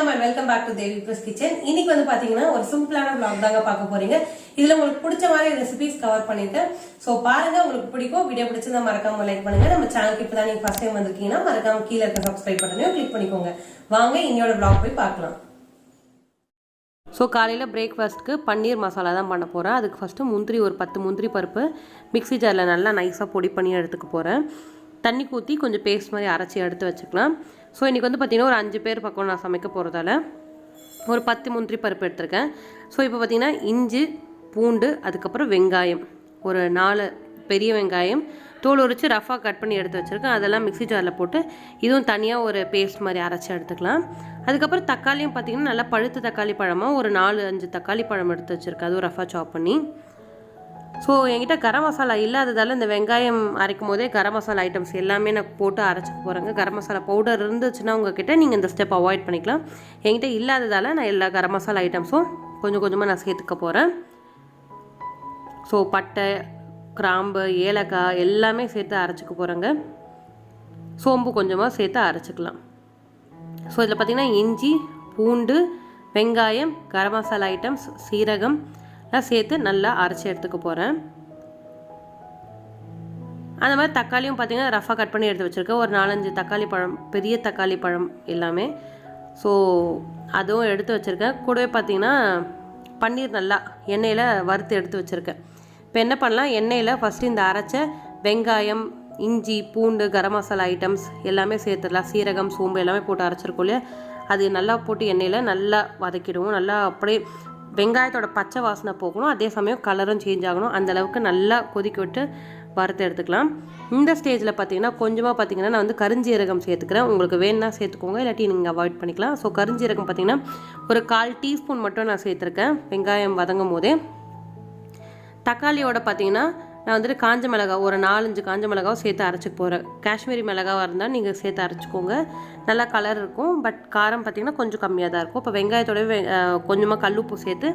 வணக்கம் and welcome back to devipriskitchen. இன்னைக்கு வந்து பாத்தீங்கன்னா ஒரு சிம்பிளான vlog தாங்க பார்க்க போறீங்க. இதுல உங்களுக்கு பிடிச்ச மாதிரி ரெசிபீஸ் கவர் பண்ணிருக்கேன். சோ பாருங்க, உங்களுக்கு பிடிக்கும். வீடியோ பிடிச்சிருந்தா மறக்காம லைக் பண்ணுங்க. நம்ம சேனலுக்கு இப்பதான் நீங்க ஃபர்ஸ்ட் டைம் வந்திருக்கீங்கன்னா மறக்காம கீழ இருக்க சப்ஸ்கிரைப் பட்டனையும் கிளிக் பண்ணிக்கோங்க. வாங்க இன்னையோட vlog போய் பார்க்கலாம். ஸோ காலையில் பிரேக்ஃபாஸ்ட்டுக்கு பன்னீர் மசாலா தான் பண்ண போகிறேன். அதுக்கு ஃபஸ்ட்டு முந்திரி ஒரு 10 முந்திரி பருப்பு மிக்ஸி ஜாரில் நல்லா நைஸாக பொடி பண்ணி எடுத்துக்க போகிறேன். தண்ணி ஊற்றி கொஞ்சம் பேஸ்ட் மாதிரி அரைச்சி எடுத்து வச்சுக்கலாம். ஸோ இன்றைக்கி வந்து பார்த்திங்கன்னா ஒரு 5 பேர் பக்கம் நான் சமைக்க போகிறதால ஒரு 10 முந்திரி பருப்பு எடுத்திருக்கேன். ஸோ இப்போ பார்த்திங்கன்னா இஞ்சி, பூண்டு, அதுக்கப்புறம் வெங்காயம் ஒரு 4 பெரிய வெங்காயம் தோல் உரித்து ரஃபாக கட் பண்ணி எடுத்து வச்சுருக்கேன். அதெல்லாம் மிக்ஸி ஜாரில் போட்டு இதுவும் தனியாக ஒரு பேஸ்ட் மாதிரி அரைச்சி எடுத்துக்கலாம். அதுக்கப்புறம் தக்காளியும் பார்த்திங்கன்னா நல்லா பழுத்த தக்காளி பழமாக ஒரு 4-5 தக்காளி பழம் எடுத்து வச்சுருக்கேன். அதுவும் ரஃபாக சாப் பண்ணி. ஸோ என்கிட்ட கரம் மசாலா இல்லாததால் இந்த வெங்காயம் அரைக்கும் போதே கரம் மசாலா ஐட்டம்ஸ் எல்லாமே நான் போட்டு அரைச்சிக்க போகிறேங்க. கரம் மசாலா பவுடர் இருந்துச்சுன்னா உங்ககிட்ட நீங்கள் இந்த ஸ்டெப் அவாய்ட் பண்ணிக்கலாம். என்கிட்ட இல்லாததால் நான் எல்லா கரம் மசாலா ஐட்டம்ஸும் கொஞ்சம் கொஞ்சமாக நான் சேர்த்துக்க போகிறேன். ஸோ பட்டை, கிராம்பு, ஏலக்காய் எல்லாமே சேர்த்து அரைச்சிக்க போகிறேங்க. சோம்பு கொஞ்சமாக சேர்த்து அரைச்சிக்கலாம். ஸோ இதில் பார்த்திங்கன்னா இஞ்சி, பூண்டு, வெங்காயம், கரம் மசாலா ஐட்டம்ஸ், சீரகம் எல்லாம் சேர்த்து நல்லா அரைச்சி எடுத்துக்க போகிறேன். அந்த மாதிரி தக்காளியும் பார்த்திங்கன்னா ரஃபாக கட் பண்ணி எடுத்து வச்சுருக்கேன். ஒரு 4-5 தக்காளி பழம், பெரிய தக்காளி பழம் எல்லாமே. ஸோ அதுவும் எடுத்து வச்சுருக்கேன். கூடவே பார்த்திங்கன்னா பன்னீர் நல்லா எண்ணெயில் வறுத்து எடுத்து வச்சுருக்கேன். இப்போ என்ன பண்ணலாம், எண்ணெயில் ஃபஸ்ட்டு இந்த அரைச்ச வெங்காயம், இஞ்சி, பூண்டு, கரம் மசாலா ஐட்டம்ஸ் எல்லாமே சேர்த்துடலாம். சீரகம், சோம்பு எல்லாமே போட்டு அரைச்சிருக்கோம் இல்லையா, அது நல்லா போட்டு எண்ணெயில் நல்லா வதக்கிடுவோம். நல்லா அப்படியே வெங்காயத்தோட பச்சை வாசனை போகணும், அதே சமயம் கலரும் சேஞ்ச் ஆகணும். அந்தளவுக்கு நல்லா கொதிக்க விட்டு வறுத்து எடுத்துக்கலாம். இந்த ஸ்டேஜில் பார்த்திங்கன்னா கொஞ்சமாக பார்த்திங்கன்னா நான் வந்து கருஞ்சீரகம் சேர்த்துக்கிறேன். உங்களுக்கு வேணுன்னா சேர்த்துக்கோங்க, இல்லாட்டி நீங்கள் அவாய்ட் பண்ணிக்கலாம். ஸோ கருஞ்சீரகம் பார்த்திங்கன்னா ஒரு 1/4 டீஸ்பூன் மட்டும் நான் சேர்த்துருக்கேன் வெங்காயம் வதங்கும் போதே. தக்காளியோட பார்த்திங்கன்னா நான் வந்துட்டு காஞ்ச மிளகா ஒரு 4-5 காஞ்ச மிளகாவும் சேர்த்து அரைச்சிக்க போகிறேன். காஷ்மீரி மிளகாவாக இருந்தால் நீங்கள் சேர்த்து அரைச்சிக்கோங்க, நல்லா கலர் இருக்கும். பட் காரம் பார்த்திங்கன்னா கொஞ்சம் கம்மியாக தான் இருக்கும். இப்போ வெங்காயத்தோட கொஞ்சமாக கல்லுப்பு சேர்த்து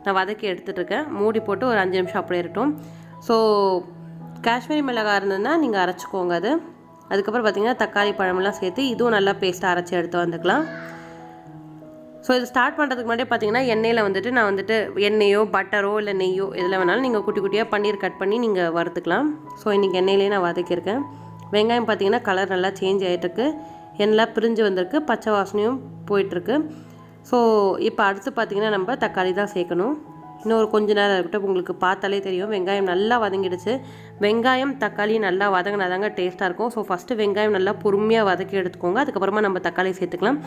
நான் வதக்கி எடுத்துகிட்ருக்கேன். மூடி போட்டு ஒரு 5 நிமிஷம் அப்படியே இருக்கட்டும். ஸோ காஷ்மீரி மிளகா இருந்ததுன்னா நீங்கள் அரைச்சிக்கோங்க அது. அதுக்கப்புறம் பார்த்திங்கன்னா தக்காளி பழமெல்லாம் சேர்த்து இதுவும் நல்லா பேஸ்ட்டாக அரைச்சி எடுத்து வந்துக்கலாம். ஸோ இது ஸ்டார்ட் பண்ணுறதுக்கு முன்னாடியே பார்த்திங்கன்னா எண்ணெயில் வந்துட்டு நான் வந்துட்டு எண்ணெயோ பட்டரோ இல்லை நெய்யோ எதில் வேணாலும் நீங்கள் குட்டி குட்டியாக பன்னீர் கட் பண்ணி நீங்கள் வறுத்துக்கலாம். ஸோ இன்றைக்கி எண்ணெயிலே நான் வதக்கியிருக்கேன். வெங்காயம் பார்த்திங்கன்னா கலர் நல்லா சேஞ்ச் ஆகிட்டுருக்கு, எண்ணெய் பிரிஞ்சு வந்திருக்கு, பச்சை வாசனையும் போயிட்டுருக்கு. ஸோ இப்போ அடுத்து பார்த்திங்கன்னா நம்ம தக்காளி தான் சேர்க்கணும். இன்னும் ஒரு கொஞ்ச நேரம் இருக்கட்டும். உங்களுக்கு பார்த்தாலே தெரியும் வெங்காயம் நல்லா வதங்கிடுச்சு. வெங்காயம் தக்காளி நல்லா வதங்கினாதாங்க டேஸ்ட்டாக இருக்கும். ஸோ ஃபஸ்ட்டு வெங்காயம் நல்லா பொறுமையாக வதக்கி எடுத்துக்கோங்க, அதுக்கப்புறமா நம்ம தக்காளி சேர்த்துக்கலாம்.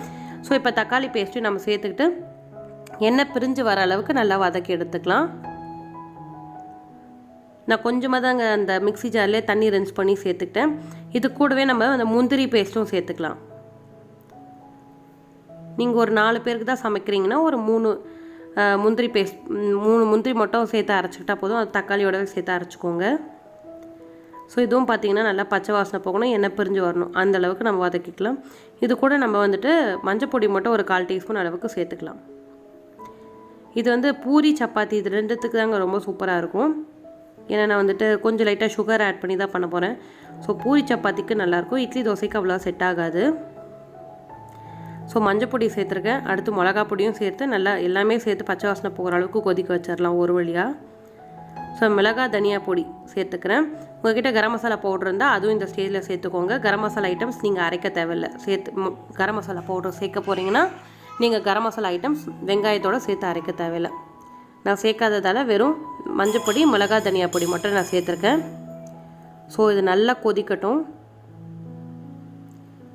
ஸோ இப்போ தக்காளி பேஸ்ட்டையும் நம்ம சேர்த்துக்கிட்டு எண்ணெய் பிரிஞ்சு வர அளவுக்கு நல்லா வதக்கி எடுத்துக்கலாம். நான் கொஞ்சமாக தாங்க அந்த மிக்ஸி ஜார்லேயே தண்ணி ரின்ஸ் பண்ணி சேர்த்துக்கிட்டேன். இது கூடவே நம்ம அந்த முந்திரி பேஸ்ட்டும் சேர்த்துக்கலாம். நீங்கள் ஒரு 4 பேருக்கு தான் சமைக்கிறீங்கன்னா ஒரு 3 முந்திரி பேஸ்ட் 3 முந்திரி மட்டும் சேர்த்து அரைச்சிக்கிட்டா போதும். அது தக்காளியோடவே சேர்த்து அரைச்சிக்கோங்க. ஸோ இதுவும் பார்த்திங்கன்னா நல்லா பச்சை வாசனை போகணும், எண்ணெய் பிரிஞ்சு வரணும், அந்தளவுக்கு நம்ம வதக்கிக்கலாம். இது கூட நம்ம வந்துட்டு மஞ்சள் பொடி மட்டும் ஒரு 1/4 டீஸ்பூன் அளவுக்கு சேர்த்துக்கலாம். இது வந்து பூரி, சப்பாத்தி இது 2த்துக்கு தாங்க ரொம்ப சூப்பராக இருக்கும். ஏன்னா நான் வந்துட்டு கொஞ்சம் லைட்டாக சுகர் ஆட் பண்ணி தான் பண்ண போகிறேன். ஸோ பூரி சப்பாத்திக்கு நல்லாயிருக்கும், இட்லி தோசைக்கு அவ்வளோ செட் ஆகாது. ஸோ மஞ்சள் பொடி சேர்த்துருக்கேன். அடுத்து மிளகா பொடியும் சேர்த்து நல்லா எல்லாமே சேர்த்து பச்சை வாசனை போகிற அளவுக்கு கொதிக்க வச்சிடலாம் ஒரு வழியாக. ஸோ மிளகா, தனியா பொடி சேர்த்துக்கிறேன். உங்கள்கிட்ட கரம் மசாலா பவுடர் இருந்தால் அதுவும் இந்த ஸ்டேஜில் சேர்த்துக்கோங்க. கரம் மசாலா ஐட்டம்ஸ் நீங்கள் அரைக்க தேவையில்லை. கரம் மசாலா பவுடர் சேர்க்க போகிறீங்கன்னா நீங்கள் கரம் மசாலா ஐட்டம்ஸ் வெங்காயத்தோடு சேர்த்து அரைக்க தேவையில்லை. நான் சேர்க்காததால் வெறும் மஞ்சள் பொடி, மிளகா, தனியா பொடி மட்டும் நான் சேர்த்துருக்கேன். ஸோ இது நல்லா கொதிக்கட்டும்.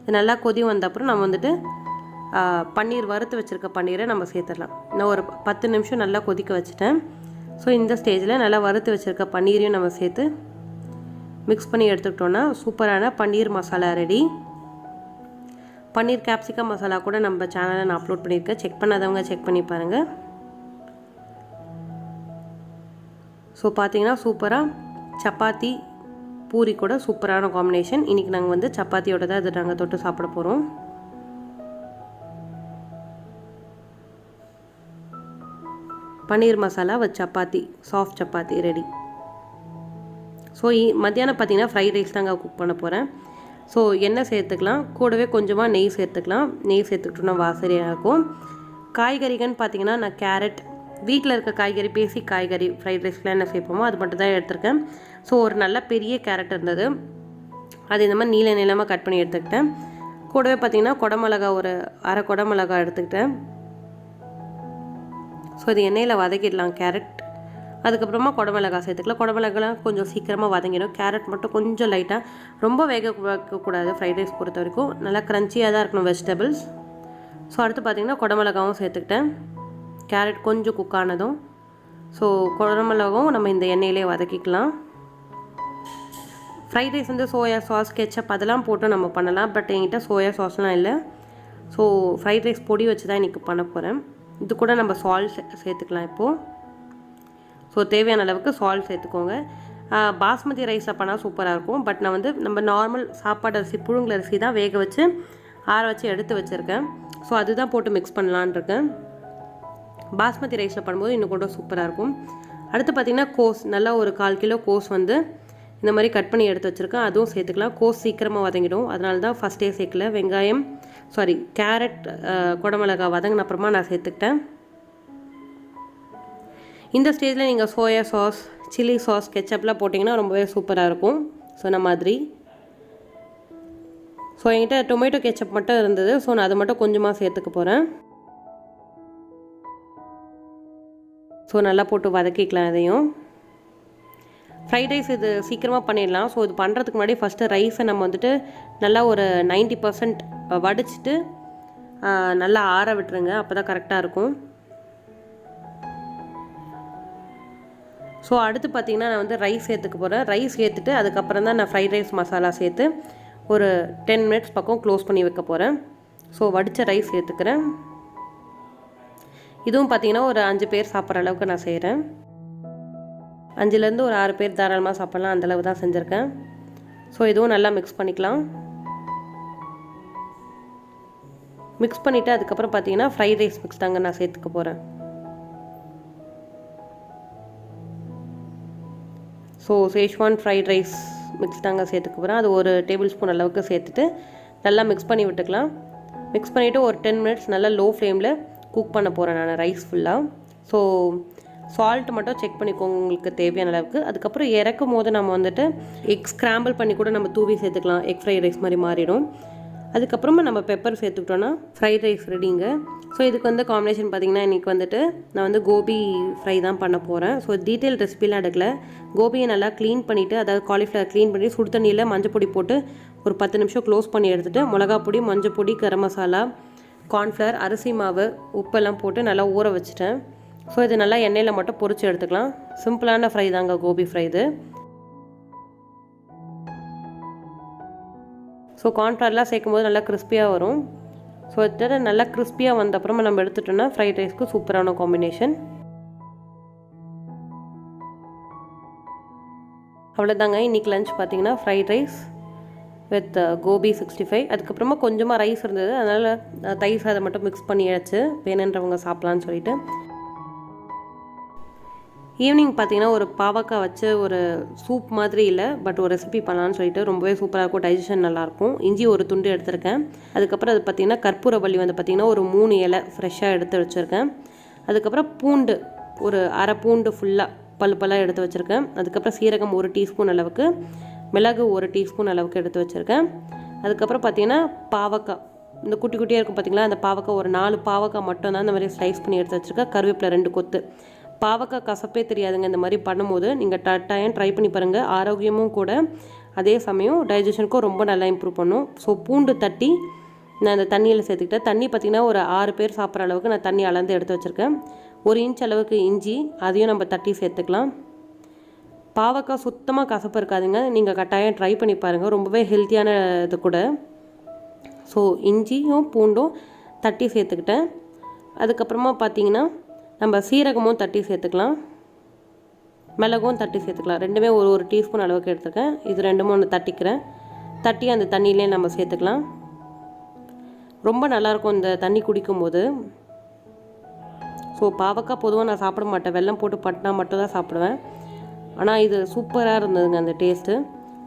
இது நல்லா கொதி வந்த அப்புறம் நம்ம வந்துட்டு பன்னீர் வறுத்து வச்சுருக்க பன்னீரை நம்ம சேர்த்துடலாம். நான் ஒரு 10 நிமிஷம் நல்லா கொதிக்க வச்சுட்டேன். ஸோ இந்த ஸ்டேஜில் நல்லா வறுத்து வச்சுருக்க பன்னீரையும் நம்ம சேர்த்து மிக்ஸ் பண்ணி எடுத்துக்கிட்டோன்னா சூப்பரான பன்னீர் மசாலா ரெடி. பன்னீர் கேப்சிகம் மசாலா கூட நம்ம சேனலில் நான் அப்லோட் பண்ணியிருக்கேன், செக் பண்ணாதவங்க செக் பண்ணி பாருங்கள். ஸோ பார்த்திங்கன்னா சூப்பராக சப்பாத்தி, பூரி கூட சூப்பரான காம்பினேஷன். இன்றைக்கி நாங்கள் வந்து சப்பாத்தியோட தான் இது நாங்கள் தொட்டு சாப்பிட போகிறோம். Paneer masala with chapati, soft chapati ready. So மத்தியானம் பார்த்திங்கன்னா ஃப்ரைட் ரைஸ் தாங்க குக் பண்ண போகிறேன். ஸோ எண்ணெய் சேர்த்துக்கலாம், கூடவே கொஞ்சமாக நெய் சேர்த்துக்கலாம். நெய் சேர்த்துக்கிட்டோன்னா வாசனையாக இருக்கும். காய்கறிகள்னு பார்த்தீங்கன்னா நான் கேரட், வீட்டில் இருக்க காய்கறி, பேசிக் காய்கறி ஃப்ரைட் ரைஸ்க்குலாம் என்ன சேர்ப்போமோ அது மட்டும் தான் எடுத்திருக்கேன். ஸோ ஒரு நல்ல பெரிய கேரட் இருந்தது, அது இந்த மாதிரி நீளமாக கட் பண்ணி எடுத்துக்கிட்டேன். கூடவே பார்த்தீங்கன்னா குடமிளகா ஒரு அரை குடமிளகா எடுத்துக்கிட்டேன். ஸோ இது எண்ணெயில் வதக்கிடலாம் கேரட். அதுக்கப்புறமா குடமிளகா சேர்த்துக்கலாம். குடமிளகாலாம் கொஞ்சம் சீக்கிரமாக வதங்கிடும். கேரட் மட்டும் கொஞ்சம் லைட்டாக, ரொம்ப வேக வைக்கக்கூடாது. ஃப்ரைட் ரைஸ் பொறுத்த வரைக்கும் நல்லா க்ரன்ச்சியாக தான் இருக்கணும் வெஜிடபிள்ஸ். ஸோ அடுத்து பார்த்திங்கன்னா குடமிளகாவும் சேர்த்துக்கிட்டேன். கேரட் கொஞ்சம் குக் ஆனதும் ஸோ குடமிளகாவும் நம்ம இந்த எண்ணெயிலே வதக்கிக்கலாம். ஃப்ரைட் ரைஸ் வந்து சோயா சாஸ், கெச்சப் அதெல்லாம் போட்டு நம்ம பண்ணலாம். பட் என்கிட்ட சோயா சாஸ்லாம் இல்லை. ஸோ ஃப்ரைட் ரைஸ் பொடி வச்சு தான் இன்றைக்கி பண்ண போகிறேன். இது கூட நம்ம சால்ட் சேர்த்துக்கலாம் இப்போது. ஸோ தேவையான அளவுக்கு சால்ட் சேர்த்துக்கோங்க. பாஸ்மதி ரைஸில் பண்ணால் சூப்பராக இருக்கும். பட் நான் வந்து நம்ம நார்மல் சாப்பாடு அரிசி, புழுங்கல் அரிசி தான் வேக வச்சு ஆற வச்சு எடுத்து வச்சுருக்கேன். ஸோ அதுதான் போட்டு மிக்ஸ் பண்ணலான் இருக்கேன். பாஸ்மதி ரைஸில் பண்ணும்போது இன்னும் கூட சூப்பராக இருக்கும். அடுத்து பார்த்திங்கன்னா கோஸ், நல்லா ஒரு 1/4 கிலோ கோஸ் வந்து இந்த மாதிரி கட் பண்ணி எடுத்து வச்சுருக்கேன். அதுவும் சேர்த்துக்கலாம். கோஸ் சீக்கிரமாக வதங்கிடும், அதனால தான் ஃபஸ்ட்டே சேர்க்கல. கேரட், குடமிளகா வதங்கின அப்புறமா நான் சேர்த்துக்கிட்டேன். இந்த ஸ்டேஜில் நீங்கள் சோயா சாஸ், சில்லி சாஸ், கெச்சப்லாம் போட்டிங்கன்னா ரொம்பவே சூப்பராக இருக்கும். சொன்ன மாதிரி ஸோ என்கிட்ட டொமேட்டோ கெச்சப் மட்டும் இருந்தது. ஸோ நான் அதை மட்டும் கொஞ்சமாக சேர்த்துக்க போகிறேன். ஸோ நல்லா போட்டு வதக்கிக்கலாம் இதையும். ஃப்ரைட் ரைஸ் இது சீக்கிரமாக பண்ணிடலாம். ஸோ இது பண்ணுறதுக்கு முன்னாடி ஃபஸ்ட்டு ரைஸை நம்ம வந்துட்டு நல்லா ஒரு 90% வடிச்சிட்டு நல்லா ஆற விட்டுருங்க. அப்போ தான் கரெக்டாக இருக்கும். ஸோ அடுத்து பார்த்திங்கன்னா நான் வந்து ரைஸ் சேர்த்துக்க போகிறேன். ரைஸ் சேர்த்துட்டு அதுக்கப்புறம் தான் நான் ஃப்ரைட் ரைஸ் மசாலா சேர்த்து ஒரு 10 மினிட்ஸ் பக்கம் க்ளோஸ் பண்ணி வைக்க போகிறேன். ஸோ வடித்த ரைஸ் சேர்த்துக்கிறேன். இதுவும் பார்த்திங்கன்னா ஒரு 5 பேர் சாப்பிட்ற அளவுக்கு நான் செய்கிறேன். 5லேருந்து ஒரு 6 பேர் தாராளமாக சாப்பிட்லாம், அந்தளவு தான் செஞ்சுருக்கேன். ஸோ இதுவும் நல்லா மிக்ஸ் பண்ணிக்கலாம். மிக்ஸ் பண்ணிவிட்டு அதுக்கப்புறம் பார்த்தீங்கன்னா ஃப்ரைட் ரைஸ் மிக்ஸ் தாங்க நான் சேர்த்துக்க போகிறேன். So Schezwan fried rice mix தாங்க சேர்த்துக்க போகிறேன். அது ஒரு டேபிள் ஸ்பூன் அளவுக்கு சேர்த்துட்டு நல்லா மிக்ஸ் பண்ணி விட்டுக்கலாம். மிக்ஸ் பண்ணிவிட்டு ஒரு 10 மினிட்ஸ் நல்லா லோ ஃப்ளேமில் குக் பண்ண போகிறேன் நான் ரைஸ் ஃபுல்லாக. ஸோ சால்ட் மட்டும் செக் பண்ணிக்கோங்க உங்களுக்கு தேவையான அளவுக்கு. அதுக்கப்புறம் இறக்கும் போது நம்ம வந்துட்டு எக் ஸ்க்ராம்பிள் பண்ணி கூட நம்ம தூவி சேர்த்துக்கலாம். எக் ஃப்ரைட் ரைஸ் மாதிரி மாறிடும். அதுக்கப்புறமா நம்ம பெப்பர் சேர்த்துக்கிட்டோன்னா ஃப்ரைட் ரைஸ் ரெடிங்க. ஸோ இதுக்கு வந்து காம்பினேஷன் பார்த்திங்கன்னா இன்றைக்கி வந்துட்டு நான் வந்து கோபி ஃப்ரை தான் பண்ண போகிறேன். ஸோ டீட்டெயில் ரெசிபிலாம் எடுக்கல. கோபியை நல்லா க்ளீன் பண்ணிவிட்டு, அதாவது காலிஃப்ளவர் க்ளீன் பண்ணி சுடு தண்ணியில் மஞ்சள் பொடி போட்டு ஒரு 10 நிமிஷம் க்ளோஸ் பண்ணி எடுத்துகிட்டு மிளகா பொடி, மஞ்சள் பொடி, கரம் மசாலா, கார்ன்ஃப்ளவர், அரிசி மாவு, உப்பெல்லாம் போட்டு நல்லா ஊற வச்சுட்டேன். ஸோ இது நல்லா எண்ணெயில் மட்டும் பொரிச்சு எடுத்துக்கலாம். சிம்பிளான ஃப்ரை தாங்க கோபி ஃப்ரை இது. ஸோ கார்ன்ஃப்ளவர்லாம் சேர்க்கும் போது நல்லா கிறிஸ்பியாக வரும். ஸோ இது நல்லா கிறிஸ்பியாக வந்த அப்புறமா நம்ம எடுத்துட்டோன்னா ஃப்ரைட் ரைஸ்க்கு சூப்பரான காம்பினேஷன். அவ்வளோதாங்க இன்றைக்கி லஞ்ச் பார்த்திங்கன்னா ஃப்ரைட் ரைஸ் வித் கோபி 65. அதுக்கப்புறமா கொஞ்சமாக ரைஸ் இருந்தது, அதனால் தயிர் சாதம் மட்டும் மிக்ஸ் பண்ணியாச்சு, வேணுன்றவங்க சாப்பிட்லான்னு சொல்லிட்டு. ஈவினிங் பார்த்திங்கன்னா ஒரு பாவக்காய் வச்சு ஒரு சூப் மாதிரி இல்லை, பட் ஒரு ரெசிபி பண்ணலான்னு சொல்லிட்டு ரொம்பவே சூப்பராக இருக்கும். டைஜஷன் நல்லாயிருக்கும். இஞ்சி ஒரு துண்டு எடுத்திருக்கேன். அதுக்கப்புறம் அது பார்த்திங்கன்னா கற்பூரவள்ளி வந்து பார்த்திங்கன்னா ஒரு 3 இலை ஃப்ரெஷ்ஷாக எடுத்து வச்சுருக்கேன். அதுக்கப்புறம் பூண்டு ஒரு அரை பூண்டு ஃபுல்லாக பல்லாக எடுத்து வச்சுருக்கேன். அதுக்கப்புறம் சீரகம் 1 டீஸ்பூன் அளவுக்கு, மிளகு 1 டீஸ்பூன் அளவுக்கு எடுத்து வச்சுருக்கேன். அதுக்கப்புறம் பார்த்திங்கன்னா பாவக்காய், இந்த குட்டி குட்டியாக இருக்கும் பார்த்திங்களா, அந்த பாவக்காய் ஒரு 4 பாவக்காய் மட்டும் தான் இந்த மாதிரி ஸ்லைஸ் பண்ணி எடுத்து வச்சுருக்கேன். கருவேப்பிலை 2 கொத்து. பாவக்காய் கசப்பே தெரியாதுங்க இந்த மாதிரி பண்ணும்போது. நீங்கள் டைம் ட்ரை பண்ணி பாருங்கள். ஆரோக்கியமும் கூட, அதே சமயம் டைஜஷனுக்கும் ரொம்ப நல்லா இம்ப்ரூவ் பண்ணும். ஸோ பூண்டு தட்டி நான் அந்த தண்ணியில் சேர்த்துக்கிட்டேன். தண்ணி பார்த்திங்கன்னா ஒரு 6 பேர் சாப்பிட்ற அளவுக்கு நான் தண்ணி அளந்து எடுத்து வச்சுருக்கேன். 1 இன்ச் அளவுக்கு இஞ்சி, அதையும் நம்ம தட்டி சேர்த்துக்கலாம். பாவக்காய் சுத்தமாக கசப்பு இருக்காதுங்க, நீங்கள் கட்டாயம் ட்ரை பண்ணி பாருங்கள், ரொம்பவே ஹெல்த்தியான இது கூட. ஸோ இஞ்சியும் பூண்டும் தட்டி சேர்த்துக்கிட்டேன். அதுக்கப்புறமா பார்த்திங்கன்னா நம்ம சீரகமும் தட்டி சேர்த்துக்கலாம், மிளகும் தட்டி சேர்த்துக்கலாம். ரெண்டுமே ஒரு டீஸ்பூன் அளவுக்கு எடுத்துருக்கேன். இது 2-3 தட்டிக்கிறேன். தட்டி அந்த தண்ணியிலே நம்ம சேர்த்துக்கலாம். ரொம்ப நல்லாயிருக்கும் இந்த தண்ணி குடிக்கும்போது. ஸோ பாவக்காய் பொதுவாக நான் சாப்பிட மாட்டேன், வெல்லம் போட்டு பட்டினா மட்டும் தான் சாப்பிடுவேன். ஆனால் இது சூப்பராக இருந்ததுங்க அந்த டேஸ்ட்டு.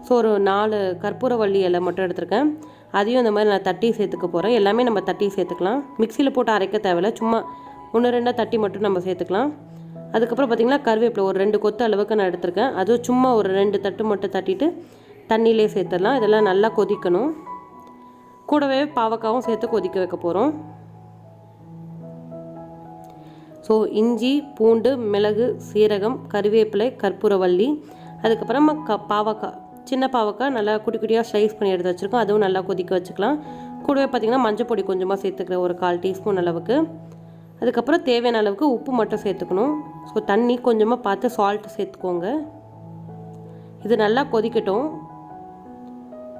ஸோ ஒரு 4 கற்பூரவள்ளி இலை மட்டும் எடுத்திருக்கேன். அதையும் இந்த மாதிரி நான் தட்டி சேர்த்துக்க போகிறேன். எல்லாமே நம்ம தட்டி சேர்த்துக்கலாம். மிக்சியில் போட்டு அரைக்க தேவையில்லை, சும்மா 1-2 தட்டி மட்டும் நம்ம சேர்த்துக்கலாம். அதுக்கப்புறம் பார்த்திங்கன்னா கருவேப்பிலை ஒரு 2 கொத்து அளவுக்கு நான் எடுத்திருக்கேன். அதுவும் சும்மா ஒரு 2 தட்டு மட்டும் தட்டிட்டு தண்ணியிலே சேர்த்துடலாம். இதெல்லாம் நல்லா கொதிக்கணும். கூடவே பாவக்காவும் சேர்த்து கொதிக்க வைக்க போகிறோம். ஸோ இஞ்சி, பூண்டு, மிளகு, சீரகம், கருவேப்பிலை, கற்பூரவள்ளி, அதுக்கப்புறமா பாவக்காய், சின்ன பாவக்காய் நல்லா குட்டி குட்டியாக ஸ்லைஸ் பண்ணி எடுத்து வச்சுருக்கோம். அதுவும் நல்லா கொதிக்க வச்சுக்கலாம். கூடவே பார்த்திங்கன்னா மஞ்சள் பொடி கொஞ்சமாக சேர்த்துக்கிறேன், ஒரு 1/4 டீஸ்பூன் அளவுக்கு. அதுக்கப்புறம் தேவையான அளவுக்கு உப்பு மட்டும் சேர்த்துக்கணும். ஸோ தண்ணி கொஞ்சமாக பார்த்து சால்ட் சேர்த்துக்கோங்க. இது நல்லா கொதிக்கட்டும்.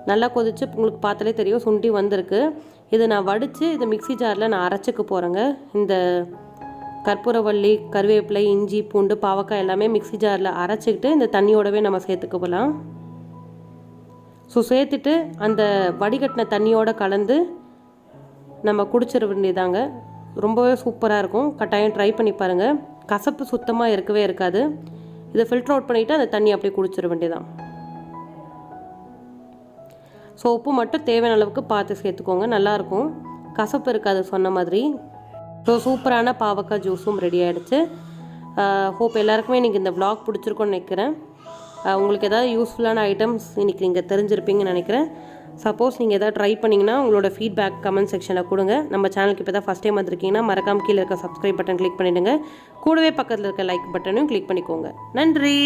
நல்லா கொதித்து உங்களுக்கு பார்த்தாலே தெரியும் சுண்டி வந்திருக்கு. இதை நான் வடித்து இது மிக்சி ஜாரில் நான் அரைச்சிக்க போகிறேங்க. இந்த கற்பூரவள்ளி, கருவேப்பிலை, இஞ்சி, பூண்டு, பாவக்காய் எல்லாமே மிக்சி ஜாரில் அரைச்சிக்கிட்டு இந்த தண்ணியோடவே நம்ம சேர்த்துக்க போகலாம். ஸோ சேர்த்துட்டு அந்த வடிகட்டின தண்ணியோடு கலந்து நம்ம குடிச்சிட வேண்டியதாங்க. ரொம்பவே சூப்பராக இருக்கும். கட்டாயம் ட்ரை பண்ணி பாருங்கள். கசப்பு சுத்தமாக இருக்கவே இருக்காது. இதை ஃபில்டர் அவுட் பண்ணிவிட்டு அந்த தண்ணி அப்படியே குடிச்சிட வேண்டியதான். ஸோ உப்பு மட்டும் தேவையான அளவுக்கு பார்த்து சேர்த்துக்கோங்க, நல்லாயிருக்கும், கசப்பு இருக்காது சொன்ன மாதிரி. ஸோ சூப்பரான பாவக்காய் ஜூஸும் ரெடி ஆகிடுச்சு. ஹோப் எல்லாருக்குமே இன்றைக்கி இந்த vlog பிடிச்சிருக்கோன்னு நினைக்கிறேன். உங்களுக்கு ஏதாவது யூஸ்ஃபுல்லான ஐட்டம்ஸ் இன்றைக்கி நீங்கள் தெரிஞ்சிருப்பீங்கன்னு நினைக்கிறேன். சப்போஸ் நீங்கள் எதாவது ட்ரை பண்ணிங்கன்னா உங்களோட ஃபீட்பேக் கமெண்ட் செக்ஷனில் கொடுங்க. நம்ம சேனலுக்கு இப்போ தான் ஃபஸ்ட் டைம் வந்திருக்கீங்கன்னா மறக்காம கீழே இருக்க சப்ஸ்கிரைப் பட்டன் கிளிக் பண்ணிவிடுங்க. கூடவே பக்கத்தில் இருக்க லைக் பட்டனையும் கிளிக் பண்ணிக்கோங்க. நன்றி.